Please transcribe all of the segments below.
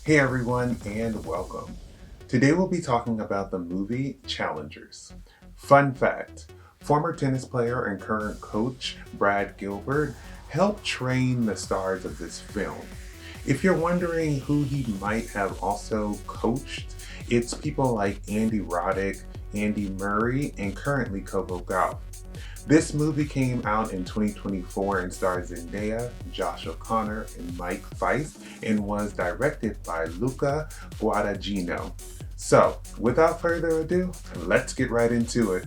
Hey everyone, and welcome. Today we'll be talking about the movie Challengers. Fun fact, former tennis player and current coach Brad Gilbert helped train the stars of this film. If you're wondering who he might have also coached, it's people like Andy Roddick, Andy Murray, and currently Coco Gauff. This movie came out in 2024 and stars Zendaya, Josh O'Connor, and Mike Faist, and was directed by Luca Guadagnino. So, without further ado, let's get right into it.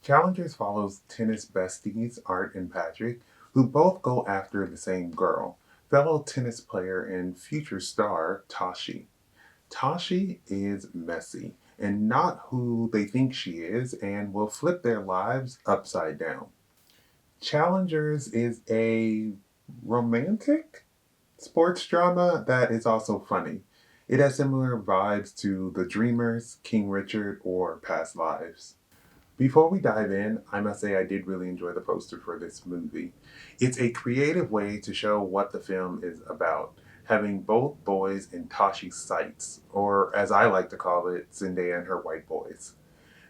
Challengers follows tennis besties Art and Patrick, who both go after the same girl, fellow tennis player and future star Tashi. Tashi is messy and not who they think she is and will flip their lives upside down. Challengers is a romantic sports drama that is also funny. It has similar vibes to The Dreamers, King Richard, or Past Lives. Before we dive in, I must say I did really enjoy the poster for this movie. It's a creative way to show what the film is about, having both boys in Tashi's sights, or as I like to call it, Zendaya and her white boys.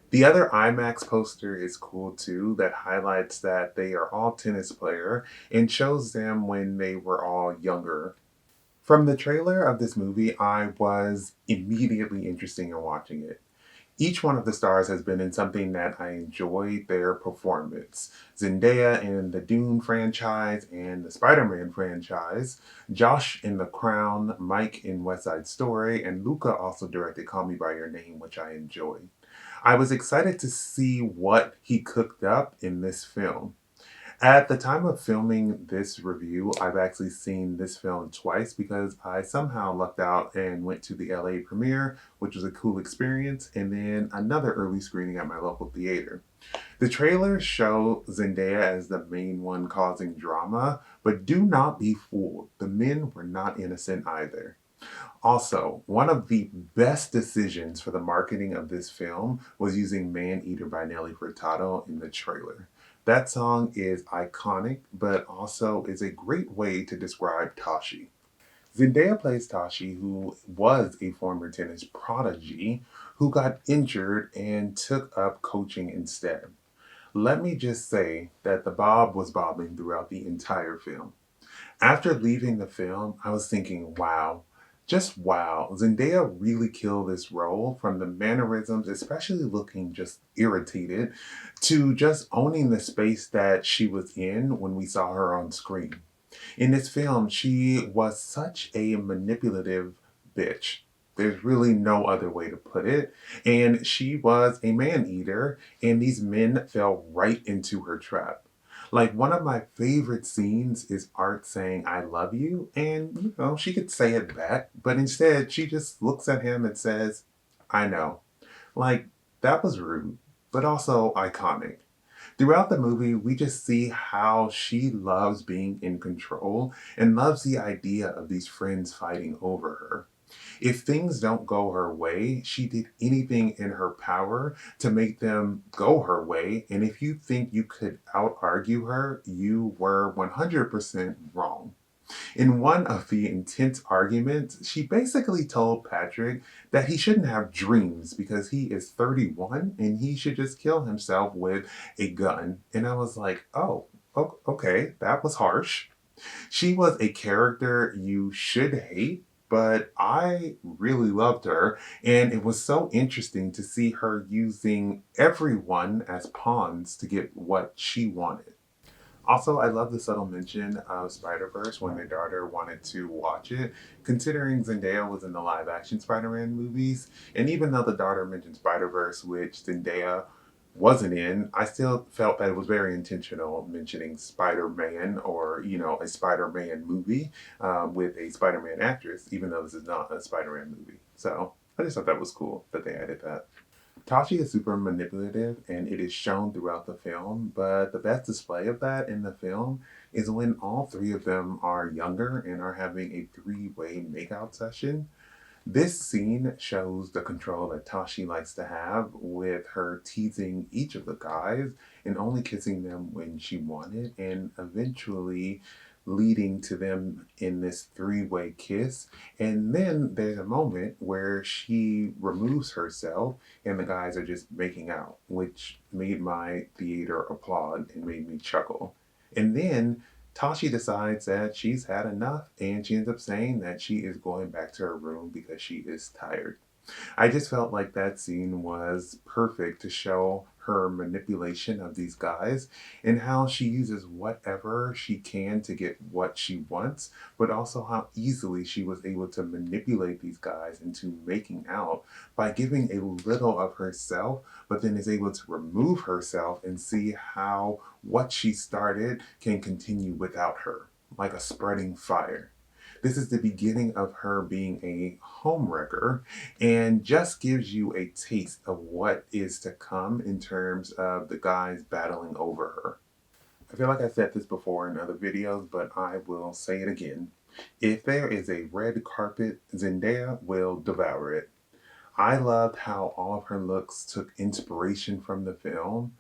The other IMAX poster is cool too, that highlights that they are all tennis player and shows them when they were all younger. From the trailer of this movie, I was immediately interested in watching it. Each one of the stars has been in something that I enjoyed their performance. Zendaya in the Dune franchise and the Spider Man franchise, Josh in The Crown, Mike in West Side Story, and Luca also directed Call Me By Your Name, which I enjoyed. I was excited to see what he cooked up in this film. At the time of filming this review, I've actually seen this film twice because I somehow lucked out and went to the LA premiere, which was a cool experience, and then another early screening at my local theater. The trailers show Zendaya as the main one causing drama, but do not be fooled. The men were not innocent either. Also, one of the best decisions for the marketing of this film was using Man Eater by Nelly Furtado in the trailer. That song is iconic, but also is a great way to describe Tashi. Zendaya plays Tashi, who was a former tennis prodigy who got injured and took up coaching instead. Let me just say that the bob was bobbing throughout the entire film. After leaving the film, I was thinking, wow, just wow, Zendaya really killed this role from the mannerisms, especially looking just irritated, to just owning the space that she was in when we saw her on screen. In this film, she was such a manipulative bitch. There's really no other way to put it. And she was a man eater, and these men fell right into her trap. Like one of my favorite scenes is Art saying, I love you. And, she could say it back, but instead she just looks at him and says, I know. Like, that was rude, but also iconic. Throughout the movie, we just see how she loves being in control and loves the idea of these friends fighting over her. If things don't go her way, she did anything in her power to make them go her way. And if you think you could out argue her, you were 100% wrong. In one of the intense arguments, she basically told Patrick that he shouldn't have dreams because he is 31 and he should just kill himself with a gun. And I was like, oh, okay, that was harsh. She was a character you should hate, but I really loved her, and it was so interesting to see her using everyone as pawns to get what she wanted. Also, I love the subtle mention of Spider Verse when their daughter wanted to watch it, considering Zendaya was in the live action Spider Man movies. And even though the daughter mentioned Spider Verse, which Zendaya wasn't in, I still felt that it was very intentional mentioning Spider Man or, a Spider Man movie with a Spider Man actress, even though this is not a Spider Man movie. So I just thought that was cool that they added that. Tashi is super manipulative and it is shown throughout the film, but the best display of that in the film is when all three of them are younger and are having a three-way makeout session. This scene shows the control that Tashi likes to have with her teasing each of the guys and only kissing them when she wanted, and eventually leading to them in this three-way kiss. And then there's a moment where she removes herself and the guys are just making out, which made my theater applaud and made me chuckle. And then Tashi decides that she's had enough and she ends up saying that she is going back to her room because she is tired. I just felt like that scene was perfect to show her manipulation of these guys and how she uses whatever she can to get what she wants, but also how easily she was able to manipulate these guys into making out by giving a little of herself, but then is able to remove herself and see how what she started can continue without her, like a spreading fire. This is the beginning of her being a homewrecker and just gives you a taste of what is to come in terms of the guys battling over her. I feel like I said this before in other videos, but I will say it again. If there is a red carpet, Zendaya will devour it. I loved how all of her looks took inspiration from the film,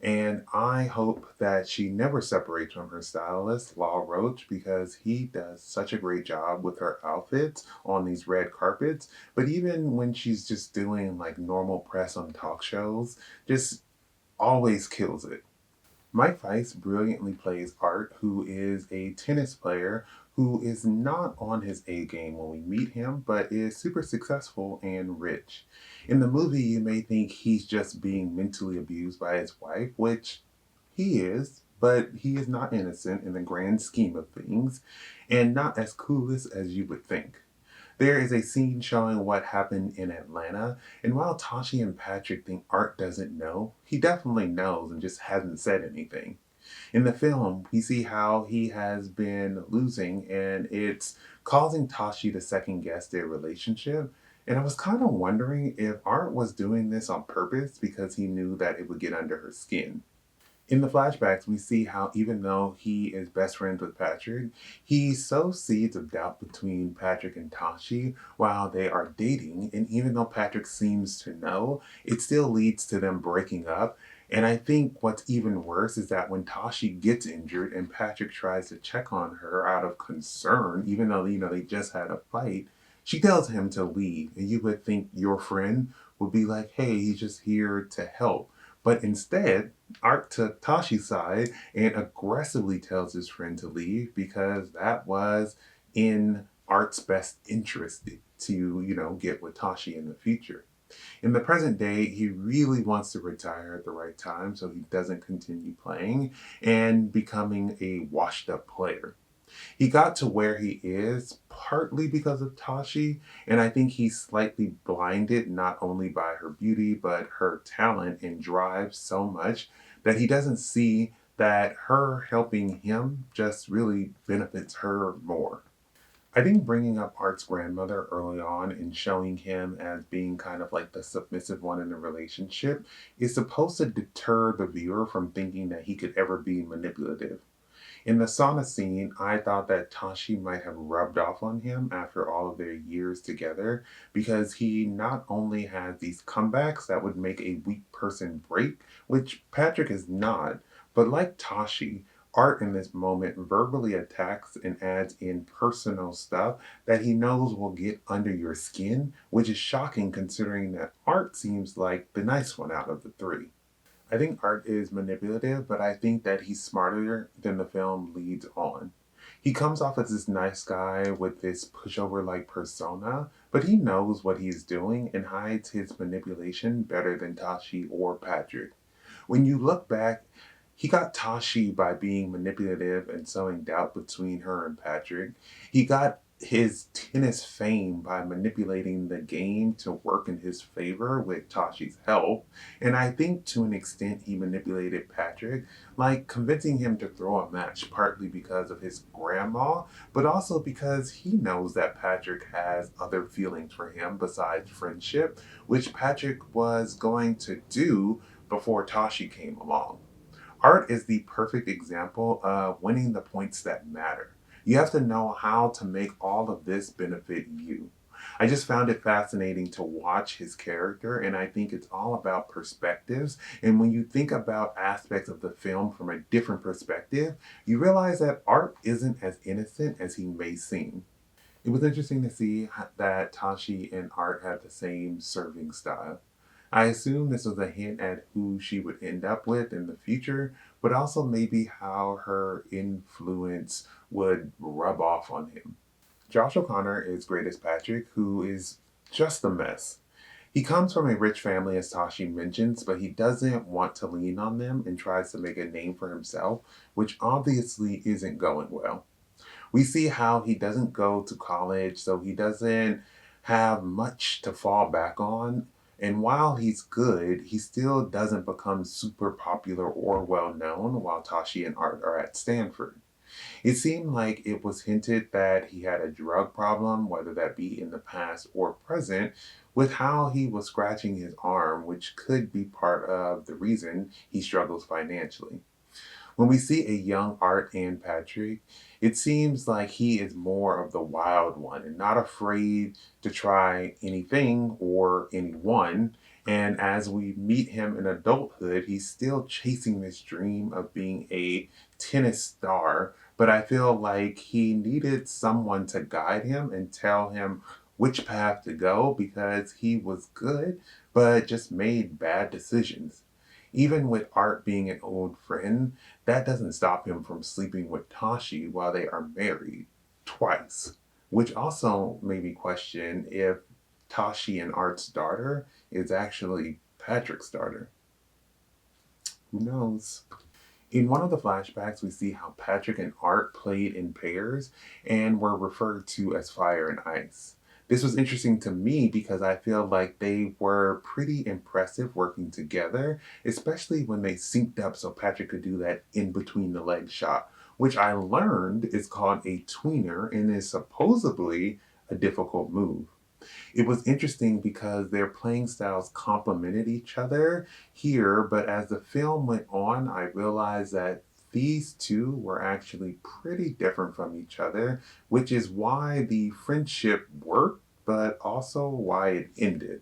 and I hope that she never separates from her stylist, Law Roach, because he does such a great job with her outfits on these red carpets. But even when she's just doing like normal press on talk shows, just always kills it. Mike Faist brilliantly plays Art, who is a tennis player who is not on his A game when we meet him, but is super successful and rich. In the movie, you may think he's just being mentally abused by his wife, which he is, but he is not innocent in the grand scheme of things, and not as clueless as you would think. There is a scene showing what happened in Atlanta, and while Tashi and Patrick think Art doesn't know, he definitely knows and just hasn't said anything. In the film, we see how he has been losing, and it's causing Tashi to second guess their relationship. And I was kind of wondering if Art was doing this on purpose because he knew that it would get under her skin. In the flashbacks, we see how even though he is best friends with Patrick, he sows seeds of doubt between Patrick and Tashi while they are dating. And even though Patrick seems to know, it still leads to them breaking up. And I think what's even worse is that when Tashi gets injured and Patrick tries to check on her out of concern, even though they just had a fight, she tells him to leave. And you would think your friend would be like, "Hey, he's just here to help." But instead, Art took Tashi's side and aggressively tells his friend to leave because that was in Art's best interest to, get with Tashi in the future. In the present day, he really wants to retire at the right time so he doesn't continue playing and becoming a washed up player. He got to where he is partly because of Tashi, and I think he's slightly blinded not only by her beauty, but her talent and drive so much that he doesn't see that her helping him just really benefits her more. I think bringing up Art's grandmother early on and showing him as being kind of like the submissive one in the relationship is supposed to deter the viewer from thinking that he could ever be manipulative. In the sauna scene, I thought that Tashi might have rubbed off on him after all of their years together because he not only has these comebacks that would make a weak person break, which Patrick is not, but like Tashi, Art in this moment verbally attacks and adds in personal stuff that he knows will get under your skin, which is shocking considering that Art seems like the nice one out of the three. I think Art is manipulative, but I think that he's smarter than the film leads on. He comes off as this nice guy with this pushover like persona, but he knows what he's doing and hides his manipulation better than Tashi or Patrick. When you look back, he got Tashi by being manipulative and sowing doubt between her and Patrick. He got his tennis fame by manipulating the game to work in his favor with Tashi's help. And I think to an extent he manipulated Patrick, like convincing him to throw a match partly because of his grandma, but also because he knows that Patrick has other feelings for him besides friendship, which Patrick was going to do before Tashi came along. Art is the perfect example of winning the points that matter. You have to know how to make all of this benefit you. I just found it fascinating to watch his character, and I think it's all about perspectives. And when you think about aspects of the film from a different perspective, you realize that Art isn't as innocent as he may seem. It was interesting to see that Tashi and Art had the same serving style. I assume this was a hint at who she would end up with in the future, but also maybe how her influence would rub off on him. Josh O'Connor is great as Patrick, who is just a mess. He comes from a rich family, as Tashi mentions, but he doesn't want to lean on them and tries to make a name for himself, which obviously isn't going well. We see how he doesn't go to college, so he doesn't have much to fall back on. And while he's good, he still doesn't become super popular or well known while Tashi and Art are at Stanford. It seemed like it was hinted that he had a drug problem, whether that be in the past or present, with how he was scratching his arm, which could be part of the reason he struggles financially. When we see a young Art and Patrick, it seems like he is more of the wild one and not afraid to try anything or anyone. And as we meet him in adulthood, he's still chasing this dream of being a tennis star. But I feel like he needed someone to guide him and tell him which path to go because he was good, but just made bad decisions. Even with Art being an old friend, that doesn't stop him from sleeping with Tashi while they are married twice, which also made me question if Tashi and Art's daughter is actually Patrick's daughter. Who knows? In one of the flashbacks, we see how Patrick and Art played in pairs and were referred to as fire and ice. This was interesting to me because I feel like they were pretty impressive working together, especially when they synced up so Patrick could do that in between the leg shot, which I learned is called a tweener and is supposedly a difficult move. It was interesting because their playing styles complemented each other here, but as the film went on, I realized that these two were actually pretty different from each other, which is why the friendship worked, but also why it ended.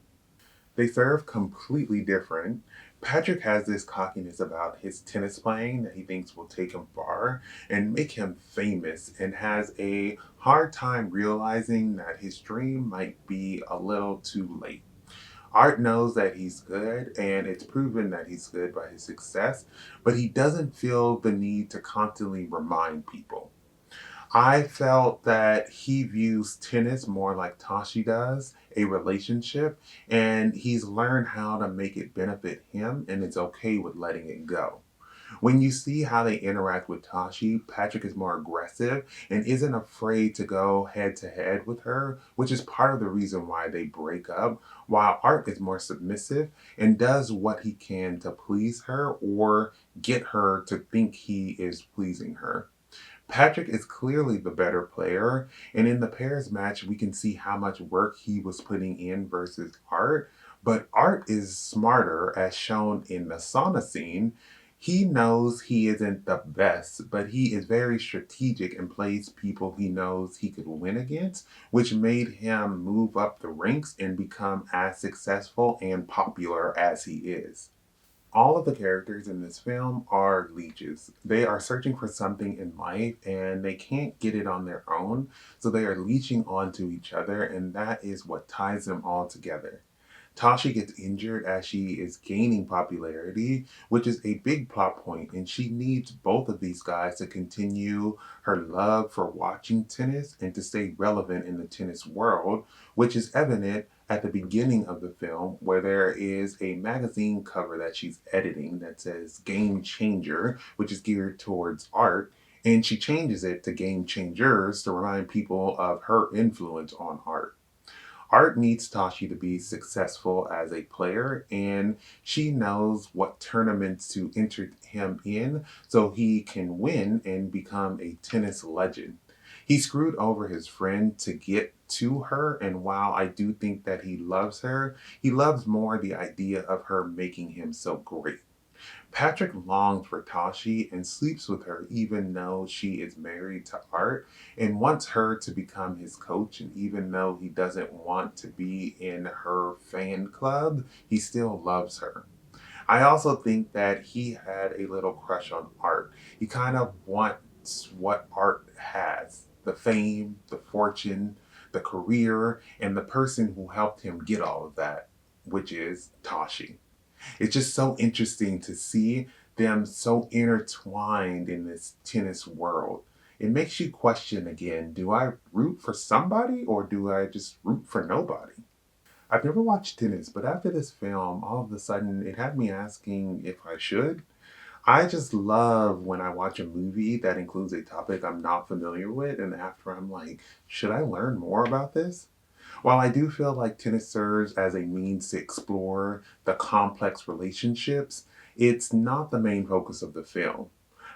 They serve completely different. Patrick has this cockiness about his tennis playing that he thinks will take him far and make him famous, and has a hard time realizing that his dream might be a little too late. Art knows that he's good, and it's proven that he's good by his success, but he doesn't feel the need to constantly remind people. I felt that he views tennis more like Tashi does, a relationship, and he's learned how to make it benefit him, and it's okay with letting it go. When you see how they interact with Tashi, Patrick is more aggressive and isn't afraid to go head to head with her, which is part of the reason why they break up, while Art is more submissive and does what he can to please her or get her to think he is pleasing her. Patrick is clearly the better player, and in the pairs match, we can see how much work he was putting in versus Art. But Art is smarter, as shown in the sauna scene. He knows he isn't the best, but he is very strategic and plays people he knows he could win against, which made him move up the ranks and become as successful and popular as he is. All of the characters in this film are leeches. They are searching for something in life and they can't get it on their own, so they are leeching onto each other, and that is what ties them all together. Tasha gets injured as she is gaining popularity, which is a big plot point, and she needs both of these guys to continue her love for watching tennis and to stay relevant in the tennis world, which is evident at the beginning of the film, where there is a magazine cover that she's editing that says Game Changer, which is geared towards Art, and she changes it to Game Changers to remind people of her influence on Art. Art needs Tashi to be successful as a player, and she knows what tournaments to enter him in so he can win and become a tennis legend. He screwed over his friend to get to her, and while I do think that he loves her, he loves more the idea of her making him so great. Patrick longs for Tashi and sleeps with her even though she is married to Art and wants her to become his coach. And even though he doesn't want to be in her fan club, he still loves her. I also think that he had a little crush on Art. He kind of wants what Art has: the fame, the fortune, the career, and the person who helped him get all of that, which is Tashi. It's just so interesting to see them so intertwined in this tennis world. It makes you question again, do I root for somebody or do I just root for nobody? I've never watched tennis, but after this film, all of a sudden it had me asking if I should. I just love when I watch a movie that includes a topic I'm not familiar with, and after I'm like, should I learn more about this? While I do feel like tennis serves as a means to explore the complex relationships, it's not the main focus of the film.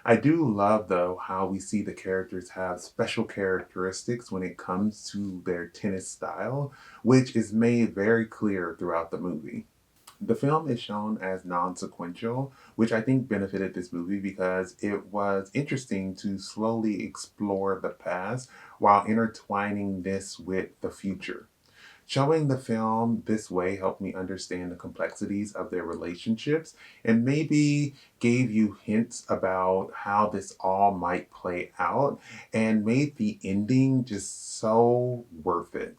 I do love, though, how we see the characters have special characteristics when it comes to their tennis style, which is made very clear throughout the movie. The film is shown as non sequential, which I think benefited this movie because it was interesting to slowly explore the past while intertwining this with the future. Showing the film this way helped me understand the complexities of their relationships and maybe gave you hints about how this all might play out and made the ending just so worth it.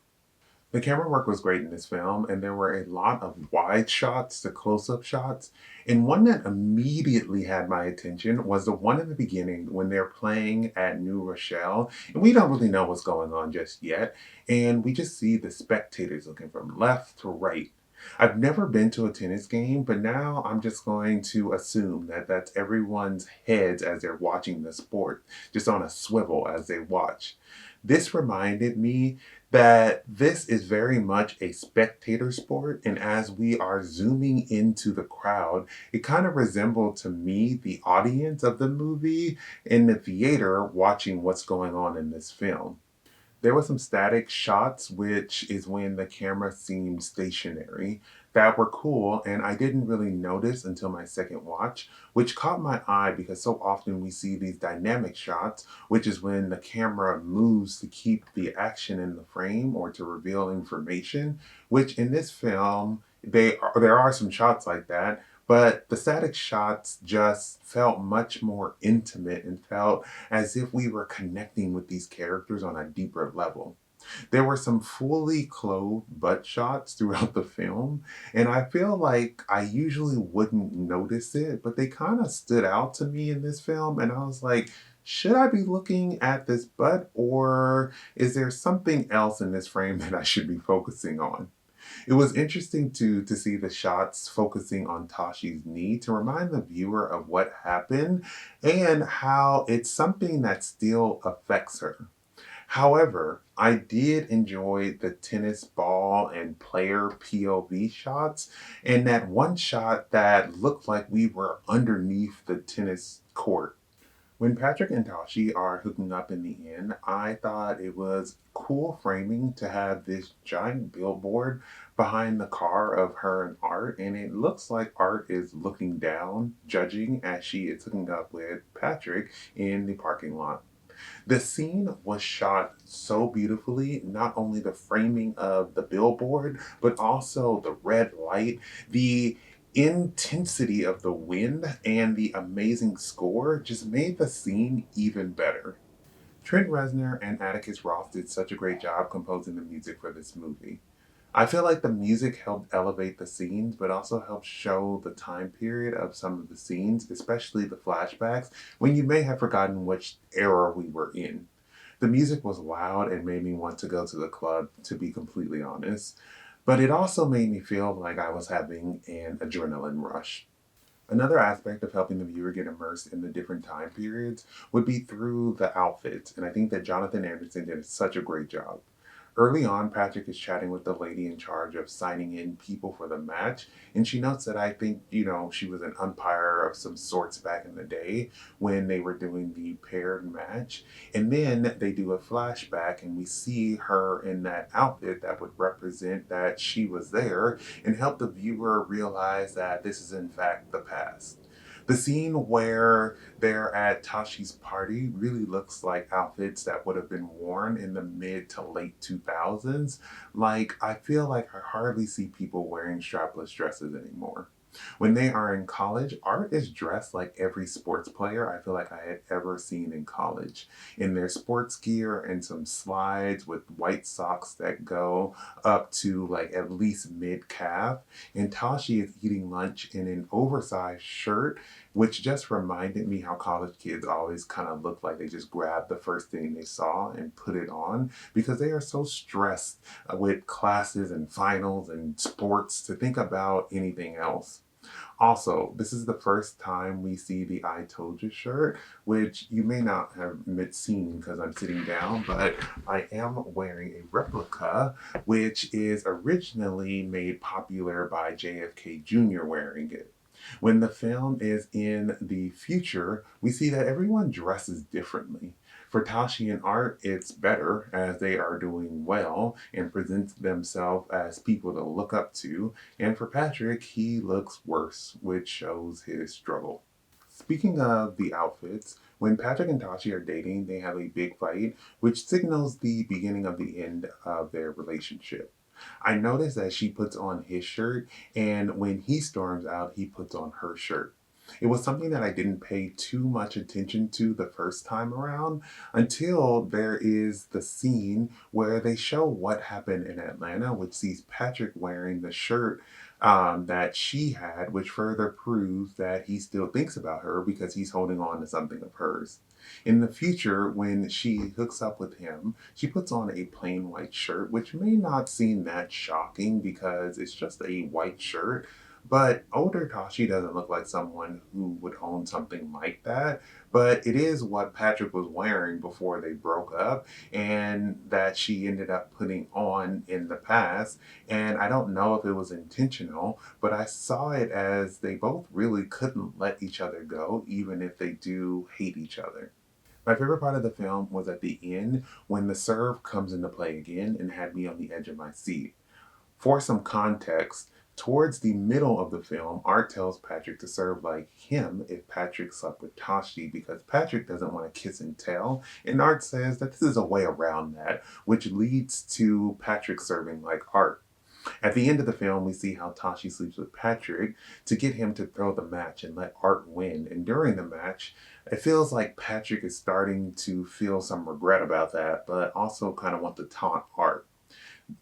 The camera work was great in this film, and there were a lot of wide shots to close up shots. And one that immediately had my attention was the one in the beginning when they're playing at New Rochelle. And we don't really know what's going on just yet. And we just see the spectators looking from left to right. I've never been to a tennis game, but now I'm just going to assume that that's everyone's heads as they're watching the sport, just on a swivel as they watch. This reminded me that this is very much a spectator sport, and as we are zooming into the crowd, it kind of resembled to me the audience of the movie in the theater watching what's going on in this film. There were some static shots, which is when the camera seemed stationary, that were cool, and I didn't really notice until my second watch, which caught my eye because so often we see these dynamic shots, which is when the camera moves to keep the action in the frame or to reveal information, which in this film, there are some shots like that, but the static shots just felt much more intimate and felt as if we were connecting with these characters on a deeper level. There were some fully clothed butt shots throughout the film, and I feel like I usually wouldn't notice it, but they kind of stood out to me in this film, and I was like, should I be looking at this butt, or is there something else in this frame that I should be focusing on? It was interesting to see the shots focusing on Tashi's knee to remind the viewer of what happened and how it's something that still affects her. However, I did enjoy the tennis ball and player POV shots and that one shot that looked like we were underneath the tennis court. When Patrick and Tashi are hooking up in the end, I thought it was cool framing to have this giant billboard behind the car of her and Art, and it looks like Art is looking down, judging as she is hooking up with Patrick in the parking lot. The scene was shot so beautifully, not only the framing of the billboard, but also the red light, the intensity of the wind, and the amazing score just made the scene even better. Trent Reznor and Atticus Ross did such a great job composing the music for this movie. I feel like the music helped elevate the scenes, but also helped show the time period of some of the scenes, especially the flashbacks, when you may have forgotten which era we were in. The music was loud and made me want to go to the club, to be completely honest, but it also made me feel like I was having an adrenaline rush. Another aspect of helping the viewer get immersed in the different time periods would be through the outfits, and I think that Jonathan Anderson did such a great job. Early on, Patrick is chatting with the lady in charge of signing in people for the match, and she notes that I think, she was an umpire of some sorts back in the day when they were doing the paired match. And then they do a flashback, and we see her in that outfit that would represent that she was there and help the viewer realize that this is, in fact, the past. The scene where they're at Tashi's party really looks like outfits that would have been worn in the mid to late 2000s. Like, I feel like I hardly see people wearing strapless dresses anymore. When they are in college, Art is dressed like every sports player I feel like I had ever seen in college, in their sports gear and some slides with white socks that go up to like at least mid calf. And Tashi is eating lunch in an oversized shirt, which just reminded me how college kids always kind of look like they just grabbed the first thing they saw and put it on because they are so stressed with classes and finals and sports to think about anything else. Also, this is the first time we see the I Told You shirt, which you may not have seen because I'm sitting down, but I am wearing a replica, which is originally made popular by JFK Jr. wearing it. When the film is in the future, we see that everyone dresses differently. For Tashi and Art, it's better as they are doing well and present themselves as people to look up to. And for Patrick, he looks worse, which shows his struggle. Speaking of the outfits, when Patrick and Tashi are dating, they have a big fight, which signals the beginning of the end of their relationship. I noticed that she puts on his shirt, and when he storms out, he puts on her shirt. It was something that I didn't pay too much attention to the first time around until there is the scene where they show what happened in Atlanta, which sees Patrick wearing the shirt that she had, which further proves that he still thinks about her because he's holding on to something of hers. In the future, when she hooks up with him, she puts on a plain white shirt, which may not seem that shocking because it's just a white shirt. But older Tashi doesn't look like someone who would own something like that. But it is what Patrick was wearing before they broke up and that she ended up putting on in the past. And I don't know if it was intentional, but I saw it as they both really couldn't let each other go, even if they do hate each other. My favorite part of the film was at the end when the serve comes into play again and had me on the edge of my seat. For some context, towards the middle of the film, Art tells Patrick to serve like him if Patrick slept with Tashi because Patrick doesn't want to kiss and tell, and Art says that this is a way around that, which leads to Patrick serving like Art. At the end of the film, we see how Tashi sleeps with Patrick to get him to throw the match and let Art win. And during the match, it feels like Patrick is starting to feel some regret about that, but also kind of want to taunt Art.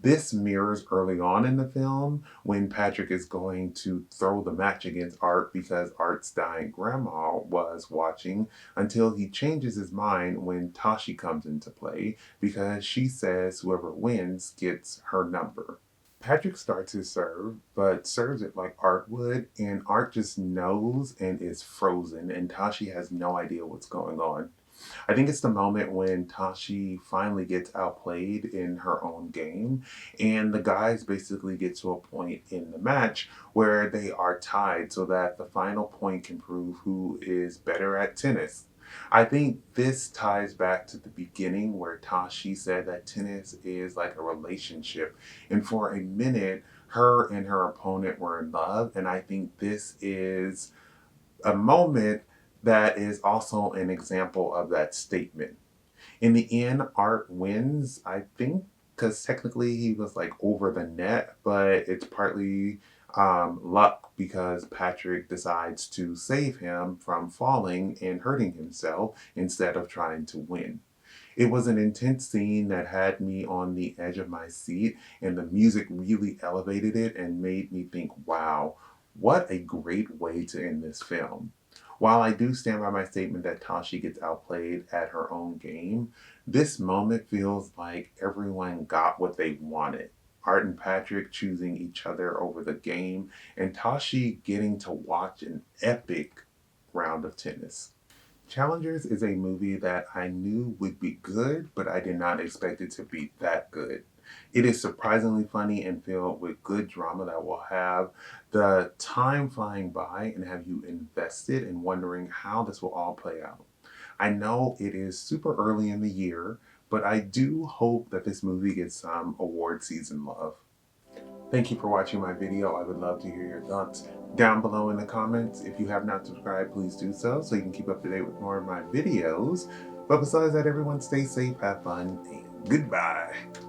This mirrors early on in the film when Patrick is going to throw the match against Art because Art's dying grandma was watching until he changes his mind when Tashi comes into play because she says whoever wins gets her number. Patrick starts his serve, but serves it like Art would, and Art just knows and is frozen, and Tashi has no idea what's going on. I think it's the moment when Tashi finally gets outplayed in her own game, and the guys basically get to a point in the match where they are tied so that the final point can prove who is better at tennis. I think this ties back to the beginning where Tashi said that tennis is like a relationship, and for a minute, her and her opponent were in love, and I think this is a moment that is also an example of that statement. In the end, Art wins, I think, because technically he was like over the net, but it's partly luck because Patrick decides to save him from falling and hurting himself instead of trying to win. It was an intense scene that had me on the edge of my seat, and the music really elevated it and made me think, wow, what a great way to end this film. While I do stand by my statement that Tashi gets outplayed at her own game, this moment feels like everyone got what they wanted. Art and Patrick choosing each other over the game, and Tashi getting to watch an epic round of tennis. Challengers is a movie that I knew would be good, but I did not expect it to be that good. It is surprisingly funny and filled with good drama that will have the time flying by and have you invested in wondering how this will all play out. I know it is super early in the year, but I do hope that this movie gets some award season love. Thank you for watching my video. I would love to hear your thoughts down below in the comments. If you have not subscribed, please do so you can keep up to date with more of my videos. But besides that, everyone stay safe, have fun, and goodbye.